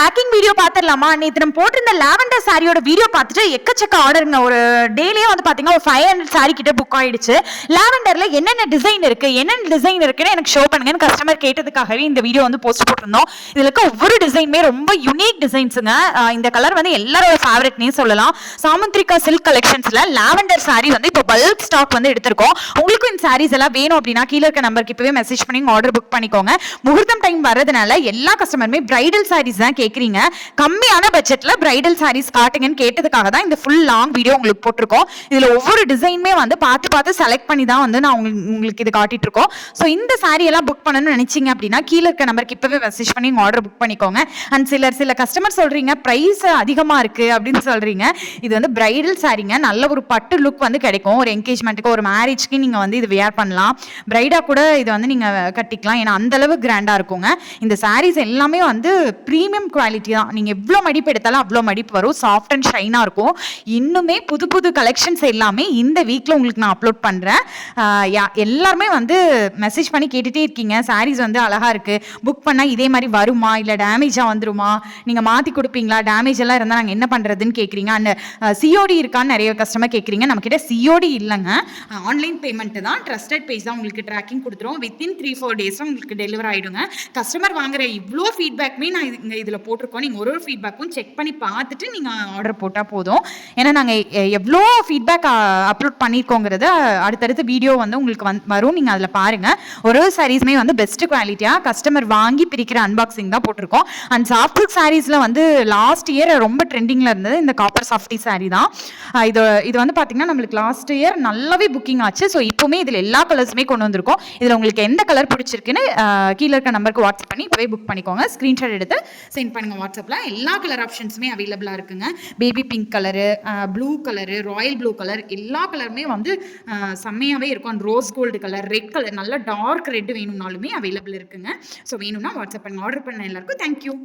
Tracking video பாத்துடலாமா? நேத்து நம்ம போட்டிருந்த லாவெண்டர் சாரியோட வீடியோ பார்த்துட்டு எக்கச்சக்க ஆர்டருங்க. ஒரு டேலியே வந்து பாத்தீங்கன்னா ஒரு 500 சாரி கிட்ட புக் ஆயிடுச்சு. லாவெண்டர்ல என்னென்ன டிசைன் இருக்குன்னு எனக்கு ஷோ பண்ணுங்கன்னு கஸ்டமர் கேட்டதுக்காகவே இந்த வீடியோ வந்து போஸ்ட் போட்டிருந்தோம். இதுல இருக்க ஒவ்வொரு டிசைனுமே ரொம்ப யூனிக் டிசைன்ஸுங்க. இந்த கலர் வந்து எல்லாரோட ஃபேவரட்னே சொல்லலாம். சாமுந்திரிகா சில்க் கலெக்ஷன்ஸ்ல லாவெண்டர் சாரி வந்து இப்போ பல்க் ஸ்டாக் வந்து எடுத்திருக்கோம். உங்களுக்கும் இந்த சாரீஸ் எல்லாம் வேணும் அப்படின்னா கீழே இருக்க நம்பருக்கு இப்பவே மெசேஜ் பண்ணி ஆர்டர் புக் பண்ணிக்கோங்க. முகூர்த்தம் டைம் வரதுனால எல்லா கஸ்டமருமே பிரைடல் சாரீஸ் தான் கேட்குறீங்க. கம்மியான பட்ஜெட்ல பிரைடல் சாரீஸ் காட்டுங்கன்னு கேட்டதுக்காக தான் இந்த ஃபுல் லாங் வீடியோ உங்களுக்கு போட்டிருக்கோம். இதுல ஒவ்வொரு டிசைனுமே வந்து பார்த்து செலக்ட் பண்ணி தான் வந்து நான் உங்களுக்கு இது காட்டிட்டு இருக்கோம். ஸோ இந்த சாரி எல்லாம் புக் பண்ணணும்னு நினைச்சீங்க அப்படின்னா கீழே இருக்க நம்பருக்கு இப்பவே மெசேஜ் பண்ணி ஆர்டர் புக் பண்ணிக்கோங்க. அண்ட் சில கஸ்டமர் சொல்றீங்க பிரைஸ் அதிகமா இருக்கு அப்படின்னு சொல்றீங்க. இது வந்து பிரைடல் சாரிங்க. நல்ல ஒரு பட்டு லுக் வந்து கிடைக்கும். ஒரு என்கேஜ்மெண்ட்டுக்கு ஒரு மேரேஜ்க்கு நீங்க வந்து இது வியர் பண்ணலாம். பிரைடா கூட இது வந்து நீங்க கட்டிக்கலாம். ஏன்னா அந்த அளவு கிராண்டா இருக்குங்க. இந்த சாரீஸ் எல்லாமே வந்து பிரீமியம் குவாலிட்டி தான். நீங்க எவ்வளவு மடிப்பு எடுத்தாலும் அவ்வளோ மடிப்பு வரும். சாஃப்ட் அண்ட் ஷைனா இருக்கும். இன்னுமே புது கலெக்ஷன்ஸ் எல்லாமே இந்த வீக்ல உங்களுக்கு நான் அப்லோட் பண்றேன். எல்லாருமே வந்து மெசேஜ் பண்ணி கேட்டுட்டே இருக்கீங்க. சாரீஸ் வந்து அழகா இருக்கு, புக் பண்ணா இதே மாதிரி வருமா இல்ல டேமேஜா வந்துருமா, நீங்க மாத்தி கொடுப்பீங்களா, டேமேஜ் எல்லாம் இருந்தா நாங்க என்ன பண்றதுன்னு கேக்குறீங்க. அண்ட் சிஓடி இருக்கான்னு நிறைய கஸ்டமர் கேக்குறீங்க. நம்ம கிட்ட சிஓடி இல்லைங்க, ஆன்லைன் பேமெண்ட் தான். ட்ரஸ்டட் பேஜ் தான். உங்களுக்கு ட்ராக்கிங் கொடுத்துரும். வித்தின் 3-4 டேஸ் உங்களுக்கு டெலிவரி ஆயிடுங்க. கஸ்டமர் வாங்குற இவ்வளோ ஃபீட்பேக்குமே நான் இதில் போட்டிருக்கோம். நீங்கள் ஒரு ஃபீட்பேக்கும் செக் பண்ணி பார்த்துட்டு நீங்கள் ஆர்டர் போட்டால் போதும். ஏன்னா நாங்கள் எவ்வளோ ஃபீட்பேக் அப்லோட் பண்ணியிருக்கோங்கிறத அடுத்தடுத்த வீடியோ வந்து உங்களுக்கு வரும். நீங்கள் அதில் பாருங்கள். ஒரு சாரீஸுமே வந்து பெஸ்ட் குவாலிட்டியாக கஸ்டமர் வாங்கி பிரிக்கிற அன்பாக்சிங் தான் போட்டிருக்கோம். அண்ட் சாஃப்ட் சில்க் சாரீஸில் வந்து லாஸ்ட் இயர் ரொம்ப ட்ரெண்டிங்கில் இருந்தது இந்த காப்பர் சாஃப்டி சாரீ தான். இது வந்து பார்த்தீங்கன்னா நம்மளுக்கு லாஸ்ட் இயர் நல்லாவே புக்கிங் ஆச்சு. ஸோ இப்போவுமே இதில் எல்லா கலர்ஸுமே கொண்டு வந்திருக்கோம். இதில் உங்களுக்கு எந்த கலர் பிடிச்சிருக்குன்னு கீழே இருக்க நம்பருக்கு வாட்ஸ்அப் பண்ணி இப்போவே புக் பண்ணிக்கோங்க. ஸ்க்ரீன்ஷாட் எடுத்து சென்ட் பண்ணுங்கள் வாட்ஸ்அப்பில். எல்லா கலர் ஆப்ஷன்ஸுமே அவைலபிளாக இருக்குங்க. Baby pink colour, blue colour, royal blue colour, எல்லா கலருமே வந்து செம்மையாகவே இருக்கும். And rose gold colour, red colour, நல்ல டார்க் ரெட் வேணும்னாலுமே அவைலபிள் இருக்குங்க. ஸோ வேணும்னா வாட்ஸ்அப் பண்ணுங்கள். ஆர்டர் பண்ண எல்லாருக்கும் தேங்க்யூ.